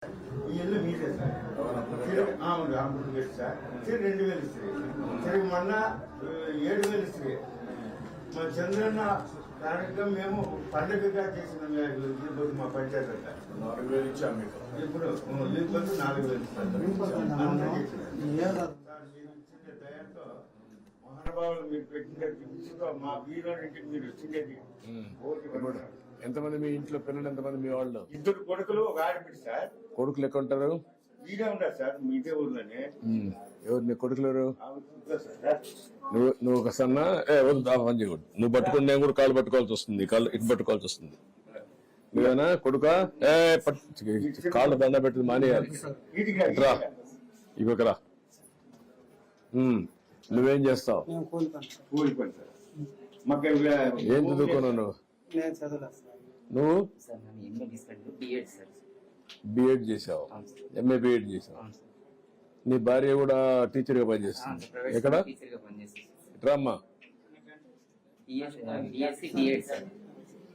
ఈ ఇల్లు మీదే సార్. అవును అప్పుడు పెట్టి సార్. సరే 2000 ఇస్తుంది. సరే మొన్న 7000 ఇస్తుంది. మా చంద్రన్న దానిగా మేము పండుగగా చేసిన ఇప్పుడు మా పంచాయతీ అంతా 4000 ఇచ్చాము మీకు. ఇప్పుడు లేకపోతే 4000 ఇస్తారు. మీరు ఇచ్చిన దయతో మహానుభావులు మీరు పెట్టిన మా వీరునికి మీరు వచ్చిండేది. ఎంతమంది మీ ఇంట్లో పిల్లలు, ఎంతమంది మీ వాళ్ళు? 2 కొడుకులు, ఒక ఆడబిడ్డ సార్. కొడుకులు ఎక్కడ ఉంటారు? వీడే ఉన్నారు సార్, మీదే ఊర్లోనే. ఎవరు నీ కొడుకులు ఎవరు? సార్ నువ్వు ఒక సన్న పని చేయకూడదు. నువ్వు పట్టుకుని నేను కూడా కాళ్ళు పట్టుకోవాల్సి వస్తుంది, కాళ్ళు ఇటు పట్టుకోవాల్సి వస్తుంది. నువ్వేనా కొడుకా? కాళ్ళు దండ పెట్టి మానేయాలి. రా ఇవ్వకరా. నువ్వేం చేస్తావు? కూలి పని సార్. మాకు ఏం చదువుకున్నావు నువ్వు? నువ్వు బిఎడ్ చేసావు, ఎంఏ బిఎడ్ చేసావు. నీ భార్య కూడా టీచర్ గా పనిచేస్తుంది. ఎక్కడ? రామ్మా,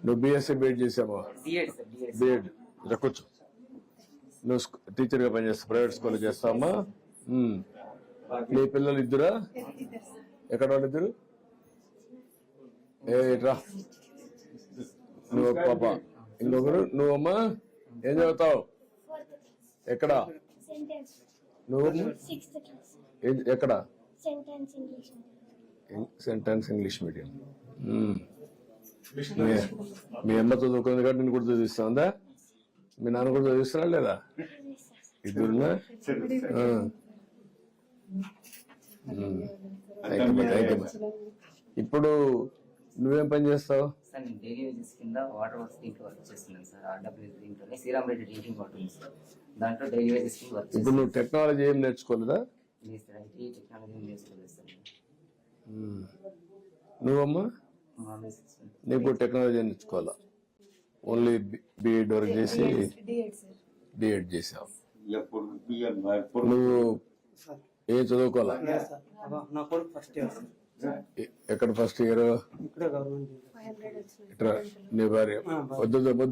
నువ్వు బిఎస్సీ బిఎడ్ చేసావా? బిఎడ్ కూర్చో. నువ్వు టీచర్ గా పనిచేస్తావు, ప్రైవేట్ స్కూల్ చేస్తావమ్మా. నీ పిల్లలు ఇద్దరా? ఎక్కడ వాళ్ళు ఇద్దరు? రా, నువ్వు పాప, ఇంకొకరు. నువ్వమ్మా ఏం చదువుతావు? ఎక్కడ నువ్వు? ఎక్కడ? Sentence English medium. మీ అమ్మ చదువుకుంది కాబట్టి నేను కూడా చదివిస్తుందా? మీ నాన్న కూడా చదివిస్తున్నా లేదా? ఇద్దరున్నా? ఇప్పుడు నువ్వేం పని చేస్తావు? సార్ నేను డైలీ వేజెస్ కింద వాటర్ వర్క్స్ దీంట్లో వర్క్ చేస్తున్నాను సార్. ఆర్డబ్ల్యూ దీంట్లోనే శ్రీరామ్ రెడ్డి డ్రింకింగ్ వాటర్ ఉంది సార్. దాంట్లో డైలీ వేజెస్ కింద వర్క్ ఇప్పుడు నువ్వు టెక్నాలజీ ఏం నేర్చుకోలేదా? లేదు సార్, ఐటీ టెక్నాలజీ నేర్చుకోలేదు సార్. నువ్వమ్మా? నీకు టెక్నాలజీ నేర్చుకోవాలా? ఓన్లీ బిఎడ్ వరకు చేసి డిఎడ్ చేసావు. నువ్వు ఏం చదువుకోవాలా? నా కొడుకు ఫస్ట్ ఇయర్. ఎక్కడ ఫస్ట్ ఇయర్? ఇట్లా నీ భార్య? వద్దమ్మా,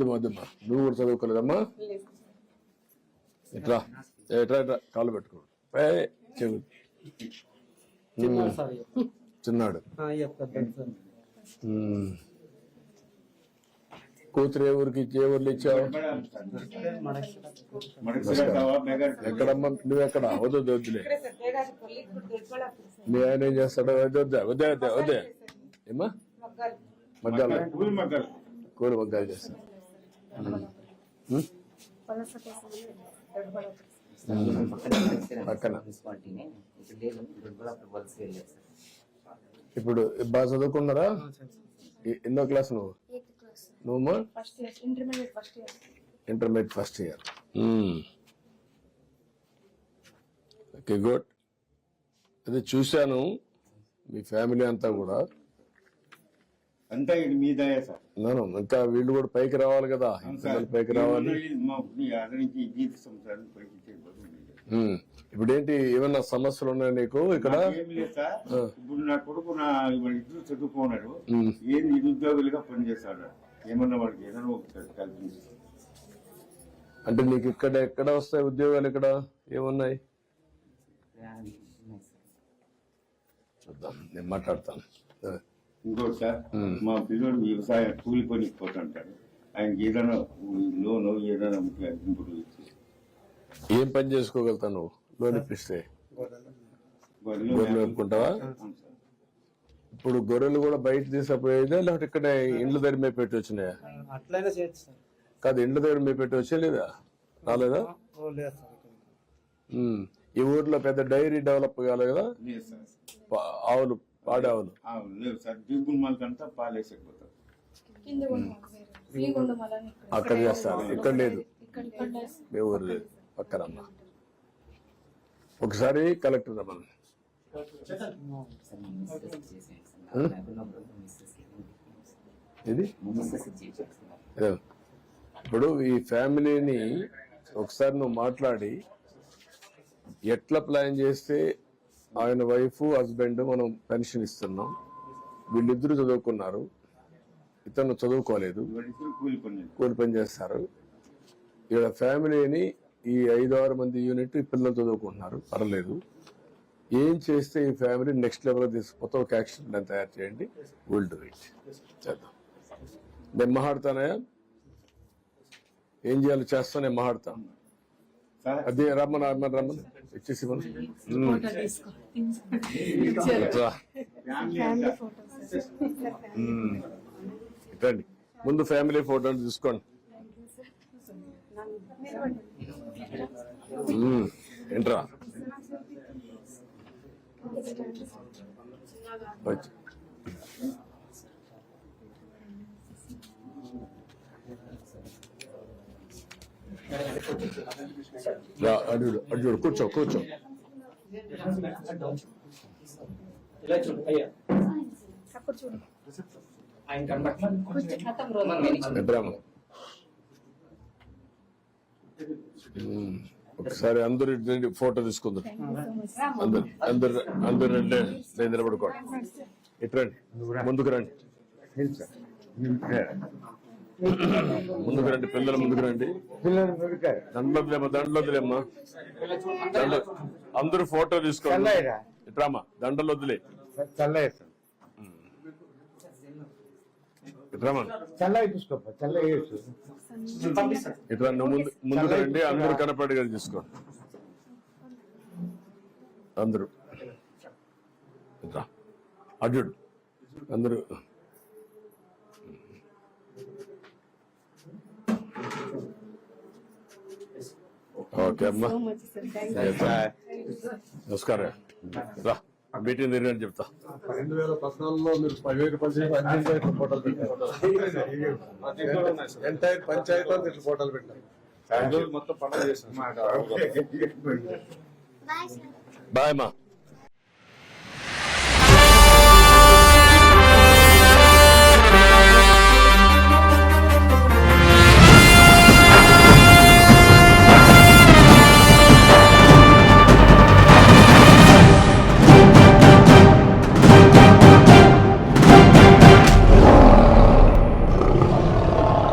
నువ్వు కూడా చదువుకోలేదమ్మా? ఇట్లా ఎట్లా కాళ్ళు పెట్టుకో. చిన్నాడు. కూతురు ఏ ఊరికి ఏ ఊర్లు ఇచ్చావు? ఎక్కడమ్మా? నువ్వెక్కడ? వద్దులే. మీ ఆయన ఏం చేస్తాడు? వద్దే ఏమా? మగ్గాలు, కూలి మగ్గాలు చేస్తాడు. పక్కన. ఇప్పుడు బాగా చదువుకున్నారా? ఎన్నో క్లాస్ నువ్వు? నువ్వు intermediate first year. Okay, good. అదే చూశాను మీ ఫ్యామిలీ అంతా కూడా. అంతా ఇది మీ దయ సార్. ఇంకా వీళ్ళు కూడా పైకి రావాలి కదా, పైకి రావాలి. ఇప్పుడు ఏంటి, ఏమన్నా సమస్యలు ఉన్నాయా నీకు ఇక్కడ? ఏం లేదు సార్. ఇప్పుడు నా కొడుకు ఇద్దరు చదువుకున్నాడు. ఏం నిరుద్యోగులుగా పనిచేస్తాడు. ఏమన్నా వాడికి ఏదైనా కల్పించారు అంటే నీకు ఇక్కడ ఎక్కడ వస్తాయి ఉద్యోగాలు? ఇక్కడ ఏమున్నాయి చూద్దాం, నేను మాట్లాడతాను. ఇంకోటి సార్, మా పిల్లలు వ్యవసాయ కూలి పనికి పోతుంటాడు. ఆయనకి ఏదైనా లోన్ ఏదైనా ఇప్పుడు ఏం పని చేసుకోగలుగుతావు నువ్వు? లోన్ ఇప్పిస్తే గొర్రెలు అనుకుంటావా? ఇప్పుడు గొర్రెలు కూడా బయట తీసుకుపోయేదా, లేకపోతే ఇక్కడ ఇండ్ల దగ్గర మేము పెట్టి వచ్చినాయా? అట్లయినా చేయొచ్చు కాదు, ఇండ్ల దగ్గర మేము పెట్టి వచ్చే లేదా? రాలేదా? ఈ ఊర్లో పెద్ద డైరీ డెవలప్ కాలేదు కదా? ఆవులు, పాడే ఆవులు లేవు సార్. దిగులు మళ్ళకంతా పాలేసకపోతారు. అక్కడ చేస్తారు, ఇక్కడ లేదు. మీ ఊరు లేదు, పక్కనమ్మా. ఒకసారి కలెక్టర్ రమ్మని. ఇది ఇప్పుడు ఈ ఫ్యామిలీని ఒకసారి నువ్వు మాట్లాడి ఎట్లా ప్లాన్ చేస్తే ఆయన వైఫ్ హస్బెండ్ మనం పెన్షన్ ఇస్తున్నాం, వీళ్ళిద్దరూ చదువుకున్నారు, ఇతను చదువుకోలేదు, కూలి పని చేస్తారు. ఇక్కడ ఫ్యామిలీని ఈ 5-6 మంది యూనిట్ ఈ పిల్లలు చదువుకుంటున్నారు, పర్లేదు. ఏం చేస్తే ఈ ఫ్యామిలీ నెక్స్ట్ లెవెల్ తీసుకుపోతే ఒక యాక్షన్ ప్లాన్ తయారు చేయండి. Will do it. చేద్దాం. నేను మాట్లాడతానయా, ఏం చేయాలో చేస్తా, నేను మాట్లాడతా. సార్ అదే రమ్మని ఇచ్చేసి మనం రండి. ముందు ఫ్యామిలీ ఫోటో తీసుకోండి. ఏంట్రా వచ్చి అడుగుడు కూర్చో. ఇలా చూడు అయ్యా అక్కడ చూడు ఆయన కనబట్ల ఎట్రామా ఒకసారి అందరు ఫోటో తీసుకుందాం. అందరు రండి, నేను నిలబడుకోండి. ఇట్రండి, ముందుకు రండి, ముందుకు రండి, పిల్లలు ముందుకు రండి. దండలొద్దులేమ్మా, అందరూ ఫోటో తీసుకోండి. ఇట్రామా, దండలు వద్దులే. ఇట్రామా, ఇట్లా నువ్వు ముందుకు రండి, అందరూ కనపడేగా తీసుకోండి. అందరూ ఇట్లా అడ్డు అందరూ. ఓకే అమ్మా, నమస్కారం. రా మీటింగ్ తిరిగి చెప్తా. 2014లో మీరు 10,000 పంచాయతీ ఫోటోలు పెట్టారు. ఎంటైర్ పంచాయతీ ఇట్లా ఫోటోలు పెట్టారు. మొత్తం పండుగ చేశారు. బాయ్ అమ్మా.